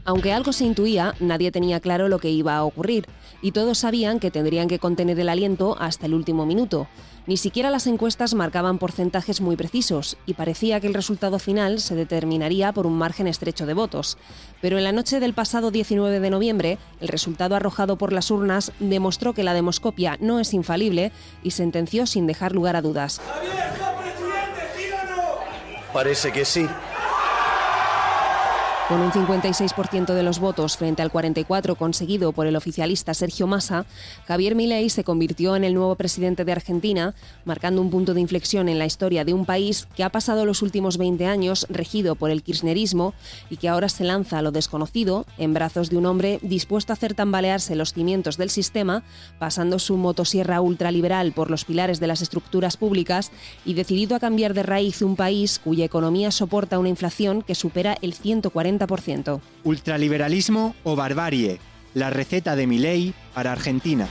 Aunque algo se intuía, nadie tenía claro lo que iba a ocurrir, y todos sabían que tendrían que contener el aliento hasta el último minuto. Ni siquiera las encuestas marcaban porcentajes muy precisos, y parecía que el resultado final se determinaría por un margen estrecho de votos. Pero en la noche del pasado 19 de noviembre, el resultado arrojado por las urnas demostró que la demoscopia no es infalible y sentenció sin dejar lugar a dudas. ¡Javier, presidente, sí o no! Parece que sí. Con un 56% de los votos frente al 44% conseguido por el oficialista Sergio Massa, Javier Milei se convirtió en el nuevo presidente de Argentina, marcando un punto de inflexión en la historia de un país que ha pasado los últimos 20 años regido por el kirchnerismo y que ahora se lanza a lo desconocido en brazos de un hombre dispuesto a hacer tambalearse los cimientos del sistema, pasando su motosierra ultraliberal por los pilares de las estructuras públicas y decidido a cambiar de raíz un país cuya economía soporta una inflación que supera el 140%. Ultraliberalismo o barbarie, la receta de Milei para Argentina.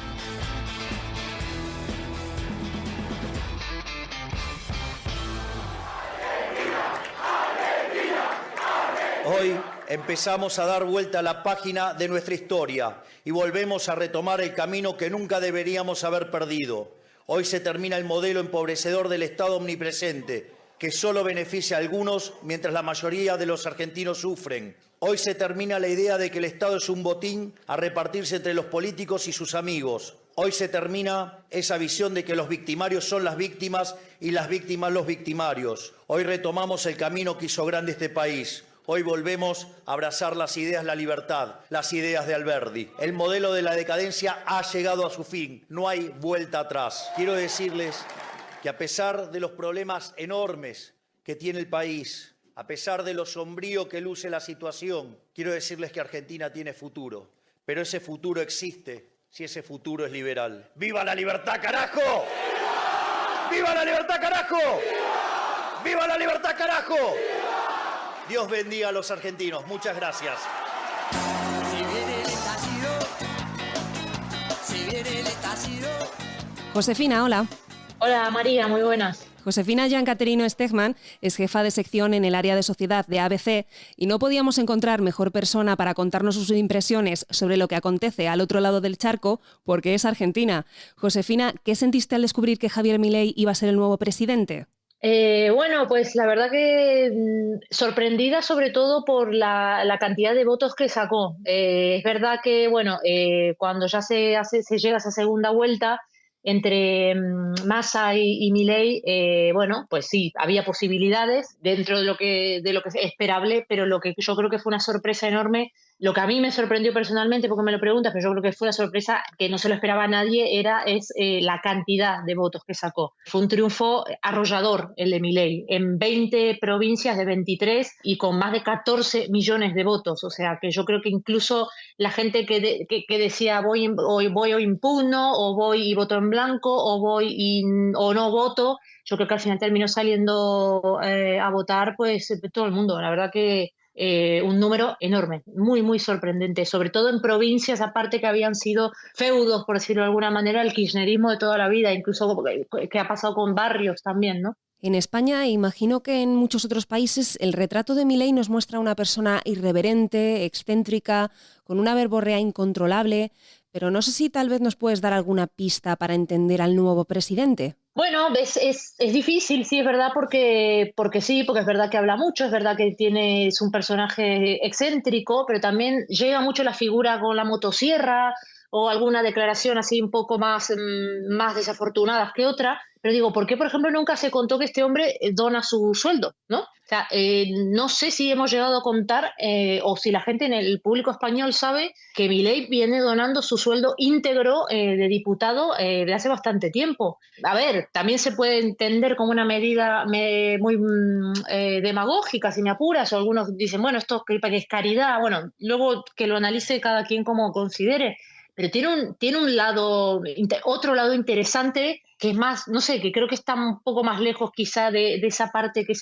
Hoy empezamos a dar vuelta a la página de nuestra historia y volvemos a retomar el camino que nunca deberíamos haber perdido. Hoy se termina el modelo empobrecedor del Estado omnipresente, que solo beneficia a algunos mientras la mayoría de los argentinos sufren. Hoy se termina la idea de que el Estado es un botín a repartirse entre los políticos y sus amigos. Hoy se termina esa visión de que los victimarios son las víctimas y las víctimas los victimarios. Hoy retomamos el camino que hizo grande este país. Hoy volvemos a abrazar las ideas de la libertad, las ideas de Alberdi. El modelo de la decadencia ha llegado a su fin. No hay vuelta atrás. Quiero decirles que a pesar de los problemas enormes que tiene el país, a pesar de lo sombrío que luce la situación, quiero decirles que Argentina tiene futuro. Pero ese futuro existe si ese futuro es liberal. ¡Viva la libertad, carajo! ¡Viva la libertad, carajo! ¡Viva la libertad, carajo! Dios bendiga a los argentinos. Muchas gracias. Josefina, hola. Hola María, muy buenas. Josefina Giancaterino Stegman es jefa de sección en el área de sociedad de ABC y no podíamos encontrar mejor persona para contarnos sus impresiones sobre lo que acontece al otro lado del charco porque es argentina. Josefina, ¿qué sentiste al descubrir que Javier Milei iba a ser el nuevo presidente? Bueno, pues la verdad que sorprendida sobre todo por la cantidad de votos que sacó. Es verdad que, bueno, cuando ya se llega a esa segunda vuelta, entre Massa y Milei, bueno, pues sí, había posibilidades dentro de lo que es esperable, pero lo que yo creo que fue una sorpresa enorme, lo que a mí me sorprendió personalmente, porque me lo preguntas, pero yo creo que fue una sorpresa que no se lo esperaba a nadie, es la cantidad de votos que sacó. Fue un triunfo arrollador el de Milei, en 20 provincias de 23 y con más de 14 millones de votos, o sea que yo creo que incluso la gente que decía voy o impugno, o voy y voto en blanco, o no voto, yo creo que al final terminó saliendo a votar pues todo el mundo. La verdad que un número enorme, muy, muy sorprendente, sobre todo en provincias aparte que habían sido feudos, por decirlo de alguna manera, el kirchnerismo de toda la vida, incluso que ha pasado con barrios también, ¿no? En España, e imagino que en muchos otros países, el retrato de Milei nos muestra a una persona irreverente, excéntrica, con una verborrea incontrolable, pero no sé si tal vez nos puedes dar alguna pista para entender al nuevo presidente. Bueno, es difícil, sí, es verdad, porque es verdad que habla mucho, es verdad que es un personaje excéntrico, pero también llega mucho la figura con la motosierra o alguna declaración así un poco más desafortunadas que otra. Pero digo, ¿por qué, por ejemplo, nunca se contó que este hombre dona su sueldo, ¿no? O sea, no sé si hemos llegado a contar o si la gente en el público español sabe que Milei viene donando su sueldo íntegro de diputado de hace bastante tiempo. A ver, también se puede entender como una medida muy demagógica, si me apuras, o algunos dicen, bueno, esto que es caridad, bueno, luego que lo analice cada quien como considere. Pero tiene otro lado interesante que es más, no sé, que creo que está un poco más lejos quizá de esa parte que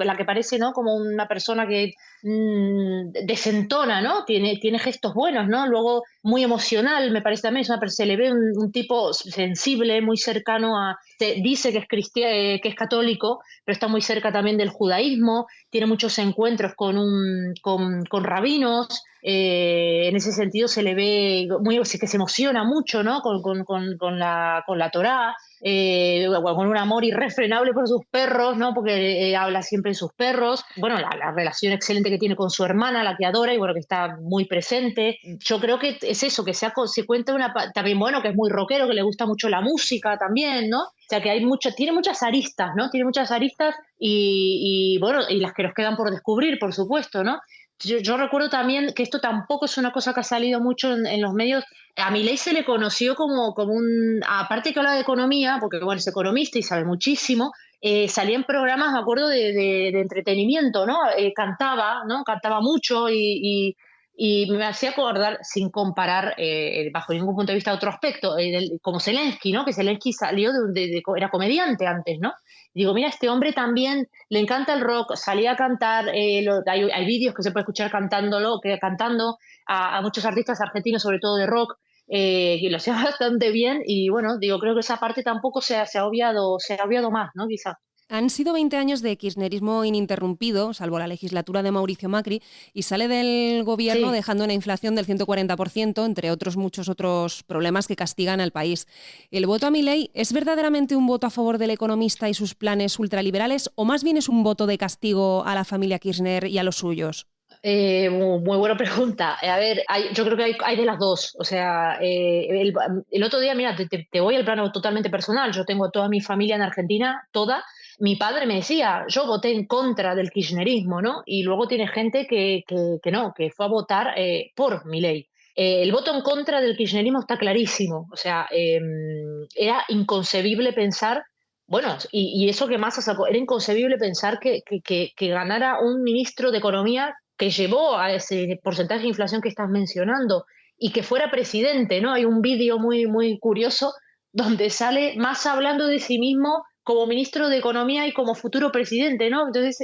la que parece, ¿no? Como una persona que desentona, ¿no? Tiene gestos buenos, ¿no? Luego muy emocional, me parece también, se le ve un tipo sensible, muy cercano dice que es que es católico, pero está muy cerca también del judaísmo, tiene muchos encuentros con rabinos, en ese sentido se le ve que se emociona mucho, ¿no? con la Torá, con un amor irrefrenable por sus perros, ¿no? Porque habla siempre de sus perros. Bueno, la relación excelente que tiene con su hermana, la que adora y bueno, que está muy presente. Yo creo que es eso, que se cuenta también, bueno, que es muy rockero, que le gusta mucho la música también, ¿no? O sea, que tiene muchas aristas, ¿no? Tiene muchas aristas y bueno, y las que nos quedan por descubrir, por supuesto, ¿no? Yo recuerdo también que esto tampoco es una cosa que ha salido mucho en los medios. A Milei se le conoció como aparte que habla de economía, porque bueno, es economista y sabe muchísimo, salía en programas, me acuerdo, de entretenimiento, ¿no? Cantaba, ¿no? Cantaba mucho y me hacía acordar, sin comparar bajo ningún punto de vista otro aspecto, como Zelensky, ¿no? Que Zelensky salió era comediante antes, ¿no? Digo, mira, este hombre también le encanta el rock, salía a cantar, hay vídeos que se puede escuchar cantando a muchos artistas argentinos, sobre todo de rock, que lo hacía bastante bien y bueno, digo, creo que esa parte tampoco se ha obviado más, ¿no? Quizá. Han sido 20 años de kirchnerismo ininterrumpido, salvo la legislatura de Mauricio Macri, y sale del gobierno Sí. dejando una inflación del 140%, entre muchos otros problemas que castigan al país. ¿El voto a Milei es verdaderamente un voto a favor del economista y sus planes ultraliberales, o más bien es un voto de castigo a la familia Kirchner y a los suyos? Muy buena pregunta. A ver, yo creo que hay de las dos. O sea, el otro día, mira, te voy al plano totalmente personal. Yo tengo toda mi familia en Argentina, toda. Mi padre me decía, yo voté en contra del kirchnerismo, ¿no? Y luego tiene gente que no, que fue a votar por Milei. El voto en contra del kirchnerismo está clarísimo. O sea, era inconcebible pensar, bueno, y eso que Massa sacó, era inconcebible pensar que ganara un ministro de Economía que llevó a ese porcentaje de inflación que estás mencionando y que fuera presidente, ¿no? Hay un vídeo muy, muy curioso donde sale Massa hablando de sí mismo como ministro de Economía y como futuro presidente, ¿no? Entonces,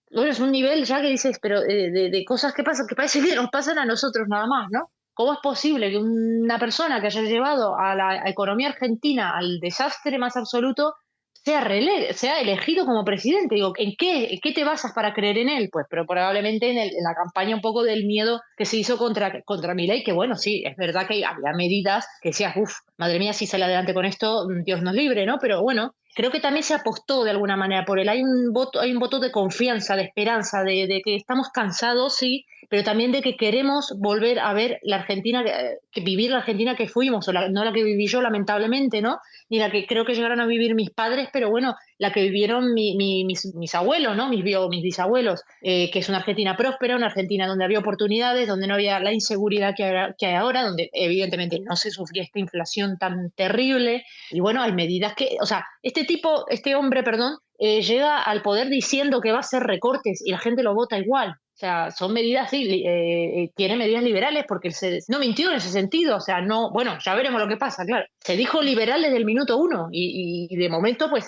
bueno, es un nivel ya que dices, pero de cosas que pasan, que parece que nos pasan a nosotros nada más, ¿no? ¿Cómo es posible que una persona que haya llevado a la economía argentina al desastre más absoluto sea elegido como presidente? Digo, ¿en qué te basas para creer en él? Pues pero probablemente en la campaña un poco del miedo que se hizo contra Milei, que bueno, sí, es verdad que había medidas que decías, madre mía, si sale adelante con esto, Dios nos libre, ¿no? Pero bueno, creo que también se apostó de alguna manera por él. Hay un voto de confianza, de esperanza, de que estamos cansados, sí, pero también de que queremos volver a ver la Argentina, que vivir la Argentina que fuimos, no la que viví yo, lamentablemente, ¿no? Ni la que creo que llegaron a vivir mis padres, pero bueno, la que vivieron mis abuelos, ¿no? Mis bisabuelos, que es una Argentina próspera, una Argentina donde había oportunidades, donde no había la inseguridad que hay ahora, donde evidentemente no se sufría esta inflación tan terrible. Y bueno, hay medidas o sea, este hombre, llega al poder diciendo que va a hacer recortes y la gente lo vota igual. O sea, son medidas, sí, tiene medidas liberales porque no mintió en ese sentido. O sea, no, bueno, ya veremos lo que pasa, claro. Se dijo liberal desde el minuto uno y de momento, pues,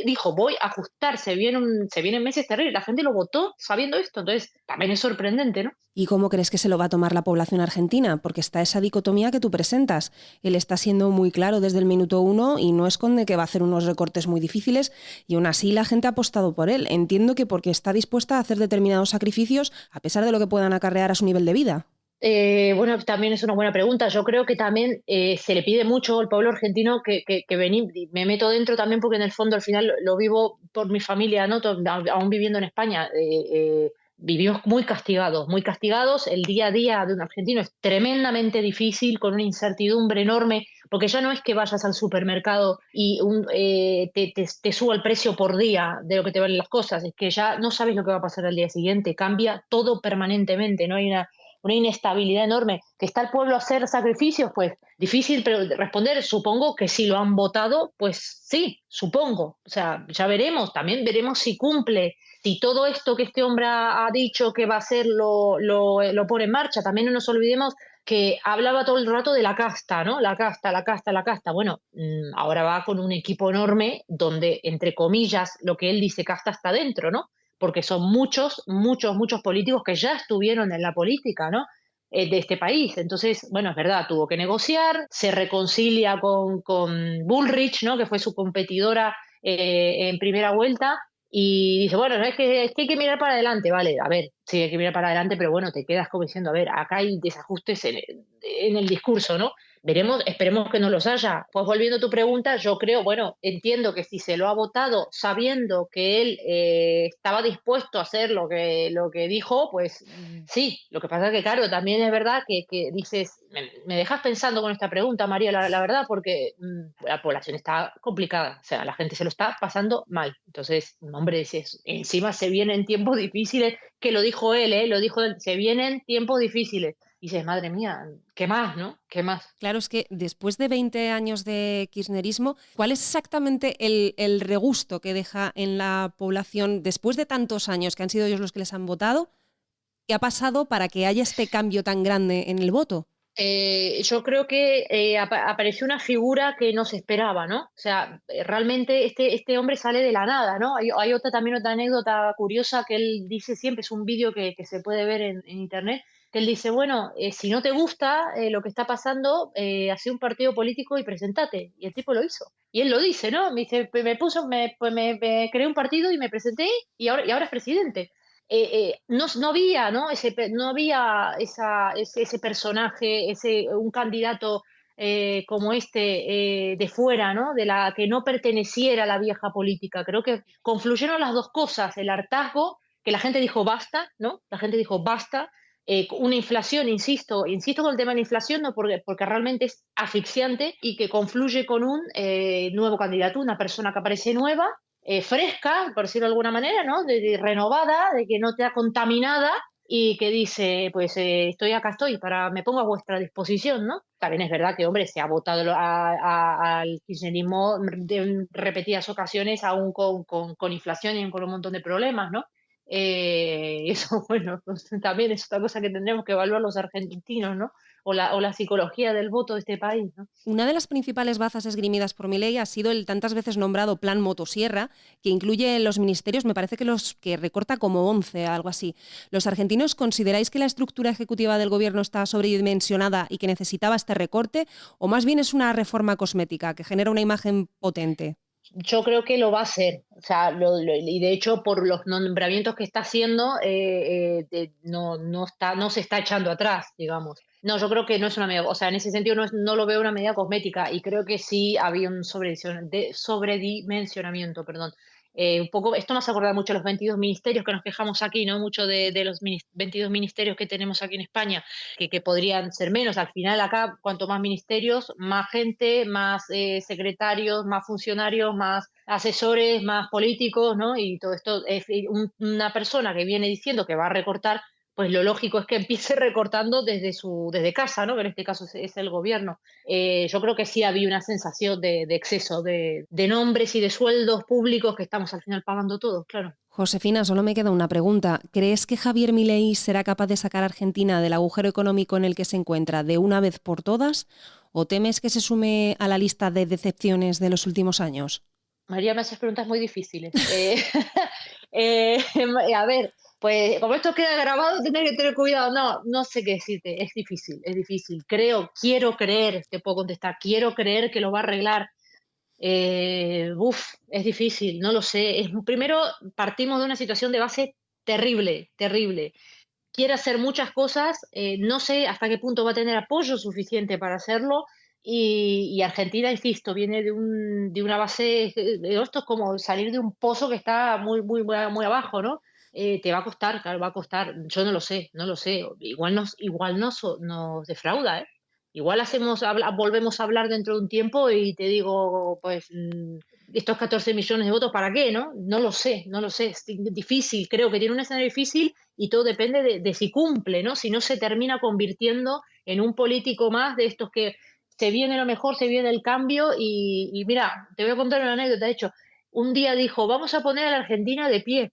dijo, voy a ajustar, se vienen meses terribles. La gente lo votó sabiendo esto, entonces también es sorprendente, ¿no? ¿Y cómo crees que se lo va a tomar la población argentina? Porque está esa dicotomía que tú presentas. Él está siendo muy claro desde el minuto uno y no esconde que va a hacer unos recortes muy difíciles y aún así la gente ha apostado por él. Entiendo que porque está dispuesta a hacer determinados sacrificios a pesar de lo que puedan acarrear a su nivel de vida. Bueno, también es una buena pregunta. Yo creo que también se le pide mucho al pueblo argentino que me meto dentro también porque en el fondo al final lo vivo por mi familia, ¿no? Aún viviendo en España. Vivimos muy castigados. El día a día de un argentino es tremendamente difícil, con una incertidumbre enorme, porque ya no es que vayas al supermercado y te suba el precio por día de lo que te valen las cosas, es que ya no sabes lo que va a pasar al día siguiente, cambia todo permanentemente, ¿no? Hay una inestabilidad enorme. ¿Que está el pueblo a hacer sacrificios? Pues difícil pero responder. Supongo que si lo han votado, pues sí, supongo. O sea, ya veremos, también veremos si cumple. Si todo esto que este hombre ha dicho que va a hacer lo pone en marcha. También no nos olvidemos que hablaba todo el rato de la casta, ¿no? La casta. Bueno, ahora va con un equipo enorme donde, entre comillas, lo que él dice casta está dentro, ¿no? Porque son muchos políticos que ya estuvieron en la política, ¿no? de este país. Entonces, bueno, es verdad, tuvo que negociar, se reconcilia con Bullrich, ¿no? Que fue su competidora en primera vuelta, y dice, bueno, es que hay que mirar para adelante, vale, a ver, sí, hay que mirar para adelante, pero bueno, te quedas como diciendo, a ver, acá hay desajustes en el discurso, ¿no? Veremos, esperemos que no los haya. Pues volviendo a tu pregunta, yo creo, bueno, entiendo que si se lo ha votado sabiendo que él estaba dispuesto a hacer lo que dijo, pues sí. Lo que pasa es que, claro, también es verdad que dices, me dejas pensando con esta pregunta, María, la verdad, porque la población está complicada, o sea, la gente se lo está pasando mal. Entonces, hombre, encima se vienen tiempos difíciles, que lo dijo él, lo dijo él, se vienen tiempos difíciles. Y dices, madre mía, ¿qué más, no? ¿Qué más? Claro, es que después de 20 años de kirchnerismo, ¿cuál es exactamente el regusto que deja en la población después de tantos años que han sido ellos los que les han votado? ¿Qué ha pasado para que haya este cambio tan grande en el voto? Yo creo que apareció una figura que no se esperaba, ¿no? O sea, realmente este hombre sale de la nada, ¿no? Hay también otra anécdota curiosa que él dice siempre, es un vídeo que se puede ver en internet, que él dice, bueno, si no te gusta lo que está pasando, hacé un partido político y presentate. Y el tipo lo hizo. Y él lo dice, ¿no? Me dice, me creé un partido y me presenté y ahora es presidente. No había, ¿no? No había ese personaje, un candidato como este de fuera, ¿no? De la que no perteneciera a la vieja política. Creo que confluyeron las dos cosas, el hartazgo, que la gente dijo basta, ¿no? La gente dijo basta. Una inflación, insisto con el tema de la inflación, no porque realmente es asfixiante y que confluye con un nuevo candidato, una persona que aparece nueva, fresca, por decirlo de alguna manera, ¿no? De renovada, de que no te ha contaminada y que dice, pues me pongo a vuestra disposición, ¿no? También es verdad que, hombre, se ha votado al kirchnerismo en repetidas ocasiones, aún con inflación y con un montón de problemas, ¿no? Eso, bueno, pues, también es otra cosa que tendremos que evaluar los argentinos, ¿no? O la psicología del voto de este país, ¿no? Una de las principales bazas esgrimidas por Milei ha sido el tantas veces nombrado Plan Motosierra, que incluye en los ministerios, me parece que los que recorta como 11, algo así. ¿Los argentinos consideráis que la estructura ejecutiva del gobierno está sobredimensionada y que necesitaba este recorte, o más bien es una reforma cosmética que genera una imagen potente? Yo creo que lo va a hacer, o sea, y de hecho por los nombramientos que está haciendo, no se está echando atrás, digamos. No, yo creo que no es una medida, o sea, en ese sentido no lo veo una medida cosmética y creo que sí había un sobredimensionamiento, perdón. Un poco, esto me hace acordar mucho a los 22 ministerios que nos quejamos aquí, ¿no? Mucho de los 22 ministerios que tenemos aquí en España, que podrían ser menos. Al final acá, cuanto más ministerios, más gente, más secretarios, más funcionarios, más asesores, más políticos, ¿no? Y todo esto es una persona que viene diciendo que va a recortar, pues lo lógico es que empiece recortando desde casa, ¿no? Que en este caso es el gobierno. Yo creo que sí había una sensación de exceso de nombres y de sueldos públicos que estamos al final pagando todos, claro. Josefina, solo me queda una pregunta. ¿Crees que Javier Milei será capaz de sacar a Argentina del agujero económico en el que se encuentra de una vez por todas? ¿O temes que se sume a la lista de decepciones de los últimos años? María, me haces preguntas muy difíciles. A ver, pues como esto queda grabado, tendré que tener cuidado. No sé qué decirte. Es difícil, es difícil. Quiero creer, te puedo contestar, quiero creer que lo va a arreglar. Es difícil, no lo sé. Primero, partimos de una situación de base terrible, terrible. Quiere hacer muchas cosas, no sé hasta qué punto va a tener apoyo suficiente para hacerlo. Y Argentina, insisto, viene de una base, esto es como salir de un pozo que está muy, muy, muy, muy abajo, ¿no? Te va a costar, claro, va a costar. Yo no lo sé, no lo sé. Igual nos defrauda, ¿eh? Igual volvemos a hablar dentro de un tiempo y te digo, pues, estos 14 millones de votos, ¿para qué, no? No lo sé, no lo sé. Es difícil, creo que tiene un escenario difícil y todo depende de si cumple, ¿no? Si no se termina convirtiendo en un político más de estos que se viene lo mejor, se viene el cambio y mira, te voy a contar una anécdota. De hecho, un día dijo, vamos a poner a la Argentina de pie.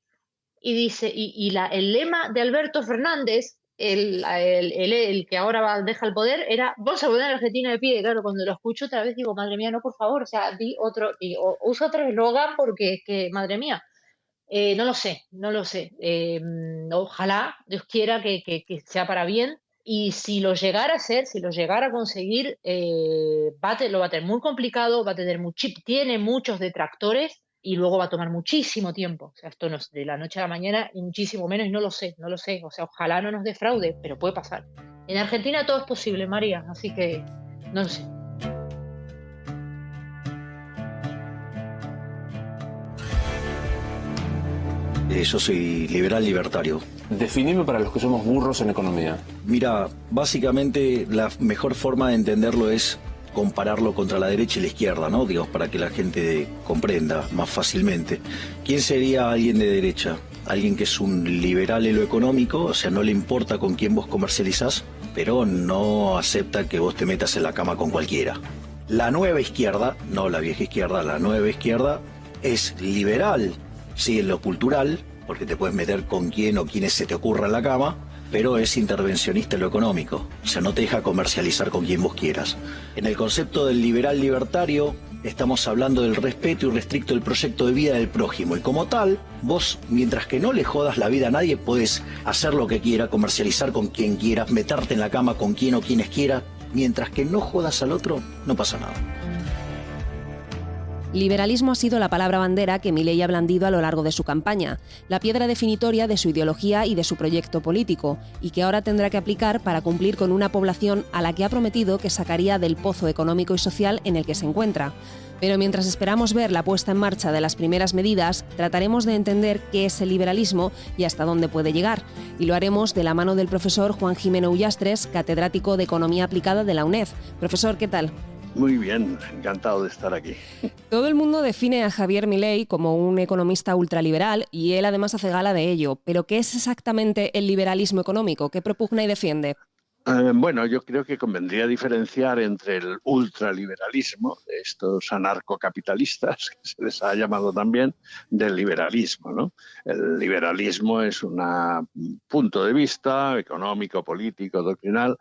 Y dice, el lema de Alberto Fernández, el que ahora deja el poder, era, vamos a poner a la Argentina de pie. Claro, cuando lo escucho otra vez digo, madre mía, no, por favor, o sea, usa otro eslogan porque es que, madre mía, no lo sé, no lo sé. Ojalá, Dios quiera que sea para bien, Y si lo llegara a hacer, si lo llegara a conseguir, lo va a tener muy complicado, tiene muchos detractores y luego va a tomar muchísimo tiempo. O sea, esto no es de la noche a la mañana y muchísimo menos, y no lo sé. O sea, ojalá no nos defraude, pero puede pasar. En Argentina todo es posible, María, así que no lo sé. Yo soy liberal libertario. Definime para los que somos burros en economía. Mira, básicamente la mejor forma de entenderlo es compararlo contra la derecha y la izquierda, ¿no? Digamos, para que la gente comprenda más fácilmente. ¿Quién sería alguien de derecha? Alguien que es un liberal en lo económico, o sea, no le importa con quién vos comercializás, pero no acepta que vos te metas en la cama con cualquiera. La nueva izquierda, no la vieja izquierda, la nueva izquierda es liberal, sí, en lo cultural, porque te puedes meter con quién o quienes se te ocurra en la cama, pero es intervencionista en lo económico, o sea, no te deja comercializar con quien vos quieras. En el concepto del liberal libertario, estamos hablando del respeto irrestricto del proyecto de vida del prójimo, y como tal, vos, mientras que no le jodas la vida a nadie, podés hacer lo que quieras, comercializar con quien quieras, meterte en la cama con quien o quienes quieras, mientras que no jodas al otro, no pasa nada. Liberalismo ha sido la palabra bandera que Milei ha blandido a lo largo de su campaña, la piedra definitoria de su ideología y de su proyecto político, y que ahora tendrá que aplicar para cumplir con una población a la que ha prometido que sacaría del pozo económico y social en el que se encuentra. Pero mientras esperamos ver la puesta en marcha de las primeras medidas, trataremos de entender qué es el liberalismo y hasta dónde puede llegar. Y lo haremos de la mano del profesor Juan Gimeno Ullastres, catedrático de Economía Aplicada de la UNED. Profesor, ¿qué tal? Muy bien, encantado de estar aquí. Todo el mundo define a Javier Milei como un economista ultraliberal y él además hace gala de ello. ¿Pero qué es exactamente el liberalismo económico? ¿Qué propugna y defiende? Bueno, yo creo que convendría diferenciar entre el ultraliberalismo, de estos anarcocapitalistas, que se les ha llamado también, del liberalismo, ¿no? El liberalismo es un punto de vista económico, político, doctrinal,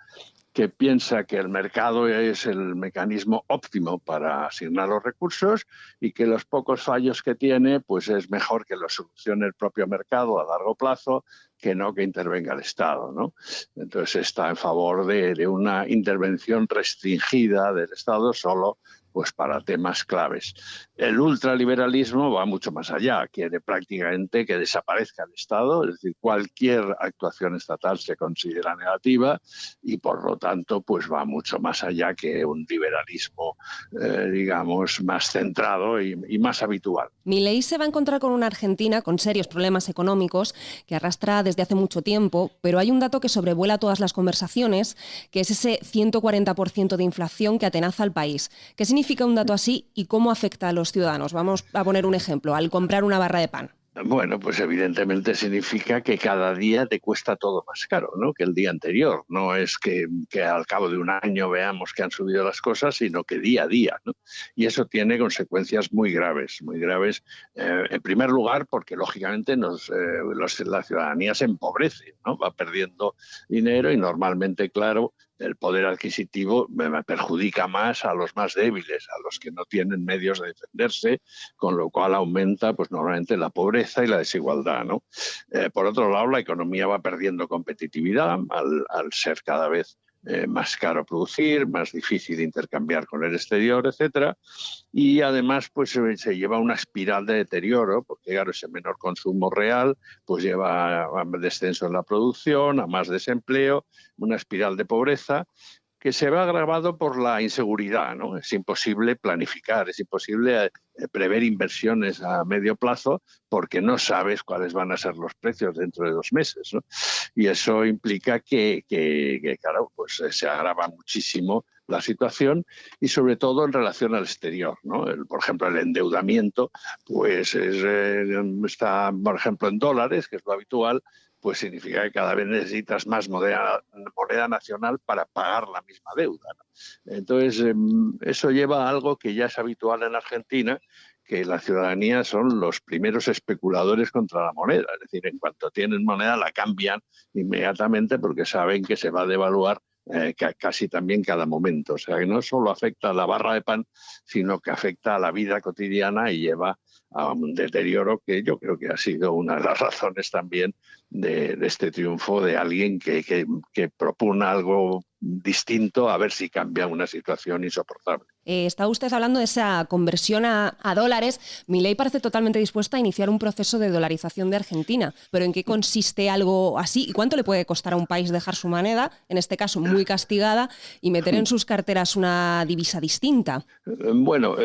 que piensa que el mercado es el mecanismo óptimo para asignar los recursos y que los pocos fallos que tiene, pues es mejor que los solucione el propio mercado a largo plazo que no que intervenga el Estado, ¿no? Entonces está en favor de una intervención restringida del Estado solo pues para temas claves. El ultraliberalismo va mucho más allá, quiere prácticamente que desaparezca el Estado, es decir, cualquier actuación estatal se considera negativa y por lo tanto pues va mucho más allá que un liberalismo, digamos, más centrado y más habitual. Milei se va a encontrar con una Argentina con serios problemas económicos que arrastra desde hace mucho tiempo, pero hay un dato que sobrevuela todas las conversaciones, que es ese 140% de inflación que atenaza al país. ¿Qué significa un dato así y cómo afecta a los ciudadanos? Vamos a poner un ejemplo, al comprar una barra de pan. Bueno, pues evidentemente significa que cada día te cuesta todo más caro, ¿no?, que el día anterior. No es que al cabo de un año veamos que han subido las cosas, sino que día a día, ¿no? Y eso tiene consecuencias muy graves, muy graves. En primer lugar, porque lógicamente la ciudadanía se empobrece, ¿no? Va perdiendo dinero y normalmente, claro, el poder adquisitivo perjudica más a los más débiles, a los que no tienen medios de defenderse, con lo cual aumenta pues normalmente la pobreza y la desigualdad, ¿no? Por otro lado, la economía va perdiendo competitividad al ser cada vez más caro producir, más difícil intercambiar con el exterior, etcétera, y además pues se lleva una espiral de deterioro, porque claro, ese menor consumo real pues lleva a descenso en la producción, a más desempleo, una espiral de pobreza que se ve agravado por la inseguridad, ¿no? Es imposible planificar, es imposible prever inversiones a medio plazo porque no sabes cuáles van a ser los precios dentro de 2 meses, ¿no? Y eso implica que claro, pues se agrava muchísimo la situación y sobre todo en relación al exterior, ¿no? Por ejemplo, el endeudamiento pues está, por ejemplo, en dólares, que es lo habitual, pues significa que cada vez necesitas más moneda nacional para pagar la misma deuda, ¿no? Entonces, eso lleva a algo que ya es habitual en Argentina, que la ciudadanía son los primeros especuladores contra la moneda. Es decir, en cuanto tienen moneda la cambian inmediatamente porque saben que se va a devaluar casi también cada momento. O sea, que no solo afecta a la barra de pan, sino que afecta a la vida cotidiana y lleva a un deterioro que yo creo que ha sido una de las razones también de este triunfo de alguien que propone algo distinto a ver si cambia una situación insoportable. Está usted hablando de esa conversión a dólares. Milei parece totalmente dispuesta a iniciar un proceso de dolarización de Argentina. ¿Pero en qué consiste algo así? ¿Y cuánto le puede costar a un país dejar su moneda, en este caso muy castigada, y meter en sus carteras una divisa distinta? Bueno,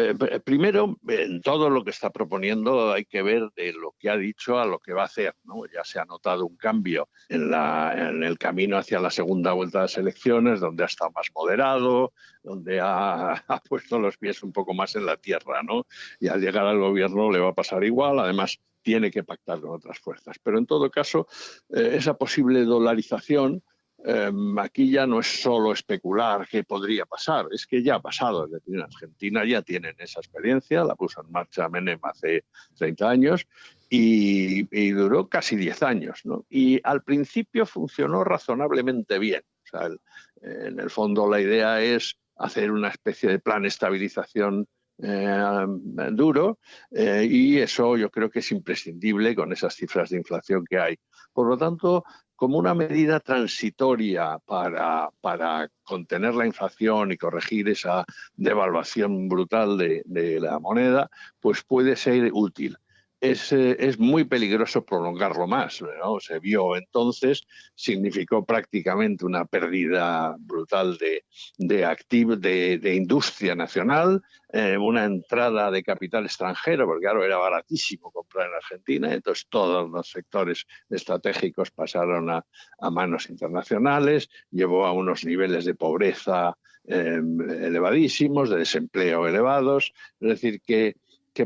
primero, en todo lo que está proponiendo hay que ver de lo que ha dicho a lo que va a hacer, ¿no? Ya se ha notado un cambio en el camino hacia la segunda vuelta de las elecciones, donde ha estado más moderado, donde ha puesto los pies un poco más en la tierra, ¿no? Y al llegar al gobierno le va a pasar igual, además tiene que pactar con otras fuerzas. Pero en todo caso, esa posible dolarización, aquí ya no es solo especular qué podría pasar, es que ya ha pasado. Es decir, en Argentina ya tienen esa experiencia, la puso en marcha Menem hace 30 años y duró casi 10 años, ¿no? Y al principio funcionó razonablemente bien. O sea, en el fondo la idea es hacer una especie de plan de estabilización duro y eso yo creo que es imprescindible con esas cifras de inflación que hay. Por lo tanto, como una medida transitoria para contener la inflación y corregir esa devaluación brutal de la moneda, pues puede ser útil. Es muy peligroso prolongarlo más, ¿no? Se vio entonces, significó prácticamente una pérdida brutal de industria nacional, una entrada de capital extranjero, porque claro, era baratísimo comprar en Argentina, entonces todos los sectores estratégicos pasaron a manos internacionales, llevó a unos niveles de pobreza elevadísimos, de desempleo elevados, es decir, que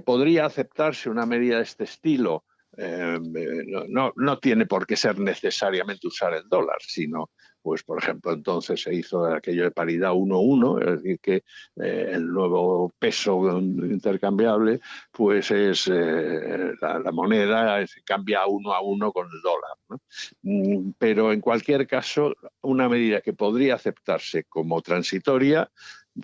podría aceptarse una medida de este estilo. No tiene por qué ser necesariamente usar el dólar, sino, pues por ejemplo, entonces se hizo aquello de paridad 1-1, es decir, que el nuevo peso intercambiable pues es la moneda se cambia 1-1 con el dólar, ¿no? Pero en cualquier caso, una medida que podría aceptarse como transitoria,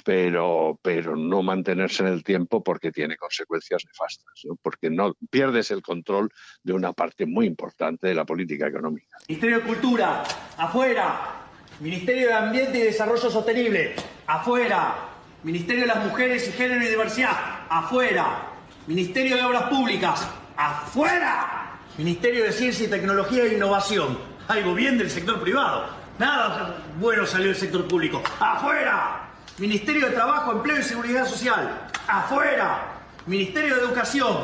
pero no mantenerse en el tiempo porque tiene consecuencias nefastas, ¿no? Porque no pierdes el control de una parte muy importante de la política económica. Ministerio de Cultura, afuera. Ministerio de Ambiente y Desarrollo Sostenible, afuera. Ministerio de las Mujeres y Género y Diversidad, afuera. Ministerio de Obras Públicas, afuera. Ministerio de Ciencia y Tecnología e Innovación, algo bien del sector privado. Nada bueno salió del sector público, afuera. Ministerio de Trabajo, Empleo y Seguridad Social, afuera. Ministerio de Educación,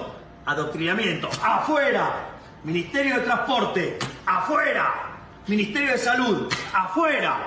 adoctrinamiento, afuera. Ministerio de Transporte, afuera. Ministerio de Salud, afuera.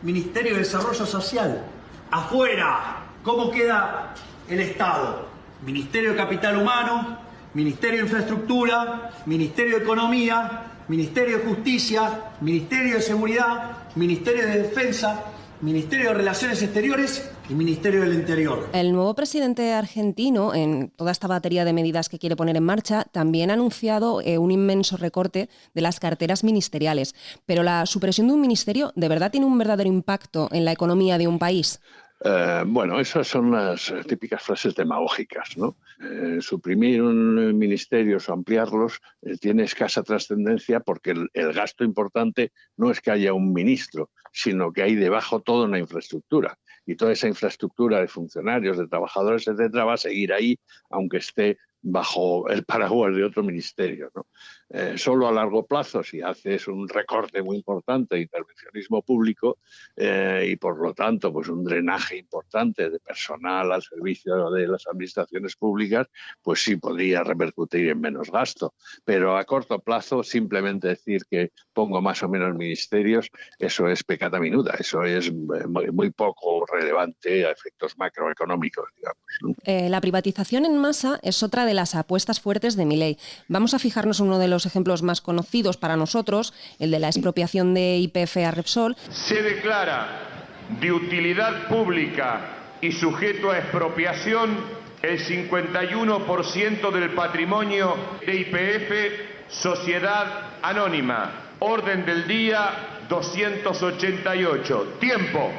Ministerio de Desarrollo Social, afuera. ¿Cómo queda el Estado? Ministerio de Capital Humano, Ministerio de Infraestructura, Ministerio de Economía, Ministerio de Justicia, Ministerio de Seguridad, Ministerio de Defensa, Ministerio de Relaciones Exteriores y Ministerio del Interior. El nuevo presidente argentino, en toda esta batería de medidas que quiere poner en marcha, también ha anunciado un inmenso recorte de las carteras ministeriales. Pero la supresión de un ministerio, ¿de verdad tiene un verdadero impacto en la economía de un país? Bueno, esas son las típicas frases demagógicas, ¿no? Suprimir un ministerio o ampliarlos tiene escasa trascendencia porque el gasto importante no es que haya un ministro, sino que hay debajo toda una infraestructura. Y toda esa infraestructura de funcionarios, de trabajadores, etcétera, va a seguir ahí, aunque esté bajo el paraguas de otro ministerio, ¿no? Solo a largo plazo, si haces un recorte muy importante de intervencionismo público y por lo tanto pues un drenaje importante de personal al servicio de las administraciones públicas, pues sí podría repercutir en menos gasto. Pero a corto plazo simplemente decir que pongo más o menos ministerios, eso es peccata minuta, eso es muy poco relevante a efectos macroeconómicos, digamos, ¿no? La privatización en masa es otra de las apuestas fuertes de Milei. Vamos a fijarnos en uno de los ejemplos más conocidos para nosotros, el de la expropiación de YPF a Repsol. Se declara de utilidad pública y sujeto a expropiación el 51% del patrimonio de YPF Sociedad Anónima. Orden del día 288. Tiempo.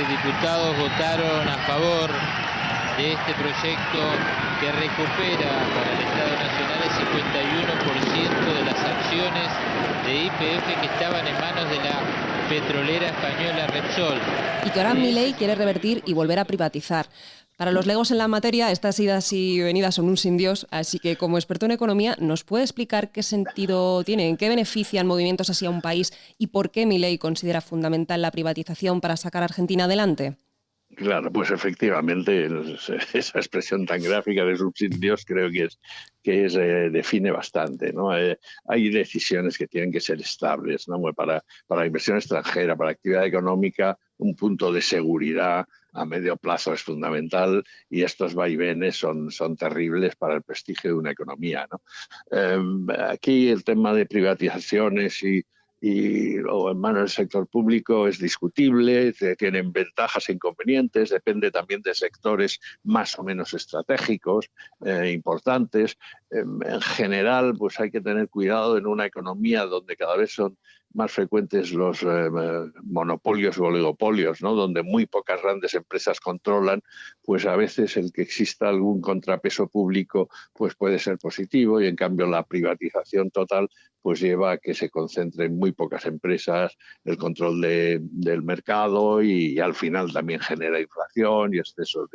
Diputados votaron a favor de este proyecto que recupera para el Estado Nacional el 51% de las acciones de YPF que estaban en manos de la petrolera española Repsol. Y que ahora Milei quiere revertir y volver a privatizar. Para los legos en la materia, estas idas y venidas son un sin Dios, así que como experto en economía, ¿nos puede explicar qué sentido tiene, en qué benefician movimientos así a un país y por qué Milei considera fundamental la privatización para sacar a Argentina adelante? Claro, pues efectivamente esa expresión tan gráfica de subsidios creo que define bastante, ¿no? Hay decisiones que tienen que ser estables, ¿no? Para inversión extranjera, para actividad económica, un punto de seguridad a medio plazo es fundamental y estos vaivenes son terribles para el prestigio de una economía, ¿no? Aquí el tema de privatizaciones o en manos del sector público es discutible, tienen ventajas e inconvenientes, depende también de sectores más o menos estratégicos, importantes. En general, pues hay que tener cuidado en una economía donde cada vez son más frecuentes los monopolios o oligopolios, ¿no? Donde muy pocas grandes empresas controlan, pues a veces el que exista algún contrapeso público pues puede ser positivo y en cambio la privatización total pues lleva a que se concentren muy pocas empresas, el control del mercado y al final también genera inflación y excesos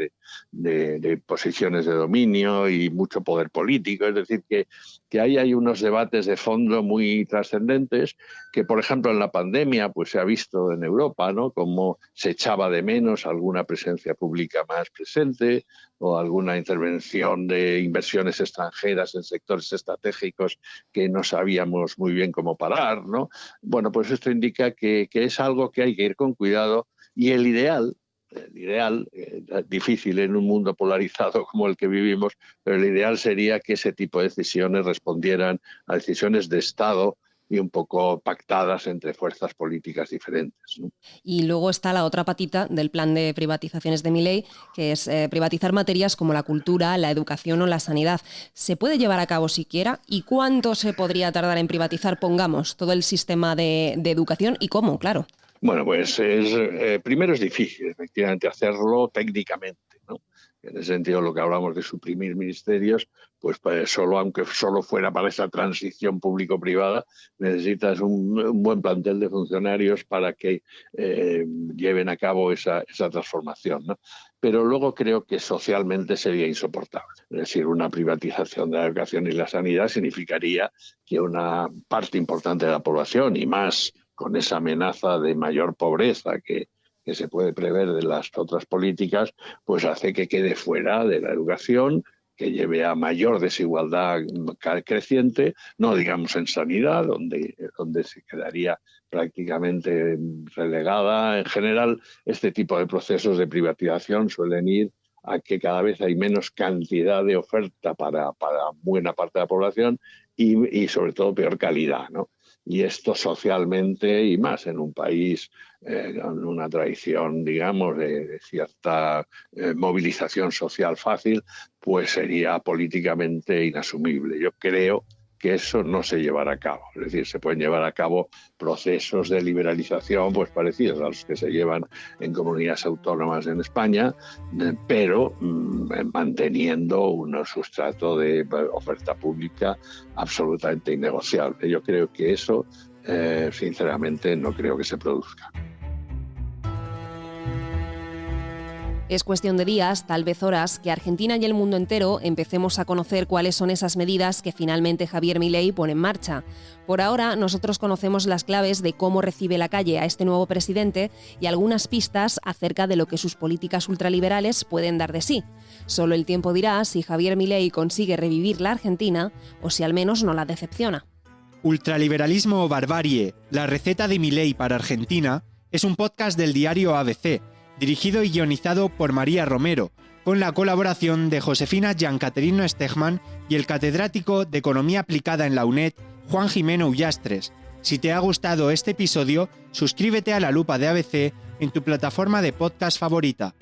de posiciones de dominio y mucho poder político. Es decir, que ahí hay unos debates de fondo muy trascendentes que, por ejemplo, en la pandemia pues se ha visto en Europa, ¿no? Cómo se echaba de menos alguna presencia pública más presente o alguna intervención de inversiones extranjeras en sectores estratégicos que no sabíamos muy bien cómo parar, ¿no? Bueno, pues esto indica que es algo que hay que ir con cuidado y el ideal, difícil en un mundo polarizado como el que vivimos, pero el ideal sería que ese tipo de decisiones respondieran a decisiones de Estado y un poco pactadas entre fuerzas políticas diferentes, ¿no? Y luego está la otra patita del plan de privatizaciones de Milei, que es privatizar materias como la cultura, la educación o la sanidad. ¿Se puede llevar a cabo siquiera? ¿Y cuánto se podría tardar en privatizar, pongamos, todo el sistema de educación y cómo, claro? Bueno, pues primero es difícil, efectivamente, hacerlo técnicamente, ¿no? En ese sentido, lo que hablamos de suprimir ministerios, pues aunque solo fuera para esa transición público-privada, necesitas un buen plantel de funcionarios para que lleven a cabo esa transformación, ¿no? Pero luego creo que socialmente sería insoportable. Es decir, una privatización de la educación y la sanidad significaría que una parte importante de la población, y más con esa amenaza de mayor pobreza que se puede prever de las otras políticas, pues hace que quede fuera de la educación, que lleve a mayor desigualdad creciente, no digamos en sanidad, donde se quedaría prácticamente relegada. En general, este tipo de procesos de privatización suelen ir a que cada vez hay menos cantidad de oferta para buena parte de la población y sobre todo peor calidad, ¿no? Y esto socialmente, y más en un país con una tradición, digamos, de cierta movilización social fácil, pues sería políticamente inasumible. Yo creo que eso no se llevará a cabo. Es decir, se pueden llevar a cabo procesos de liberalización pues parecidos a los que se llevan en comunidades autónomas en España, pero manteniendo un sustrato de oferta pública absolutamente innegociable. Yo creo que eso, sinceramente, no creo que se produzca. Es cuestión de días, tal vez horas, que Argentina y el mundo entero empecemos a conocer cuáles son esas medidas que finalmente Javier Milei pone en marcha. Por ahora, nosotros conocemos las claves de cómo recibe la calle a este nuevo presidente y algunas pistas acerca de lo que sus políticas ultraliberales pueden dar de sí. Solo el tiempo dirá si Javier Milei consigue revivir la Argentina o si al menos no la decepciona. Ultraliberalismo o barbarie, la receta de Milei para Argentina, es un podcast del diario ABC, dirigido y guionizado por María Romero, con la colaboración de Josefina Giancaterino Stegman y el catedrático de Economía Aplicada en la UNED, Juan Jimeno Ullastres. Si te ha gustado este episodio, suscríbete a La Lupa de ABC en tu plataforma de podcast favorita.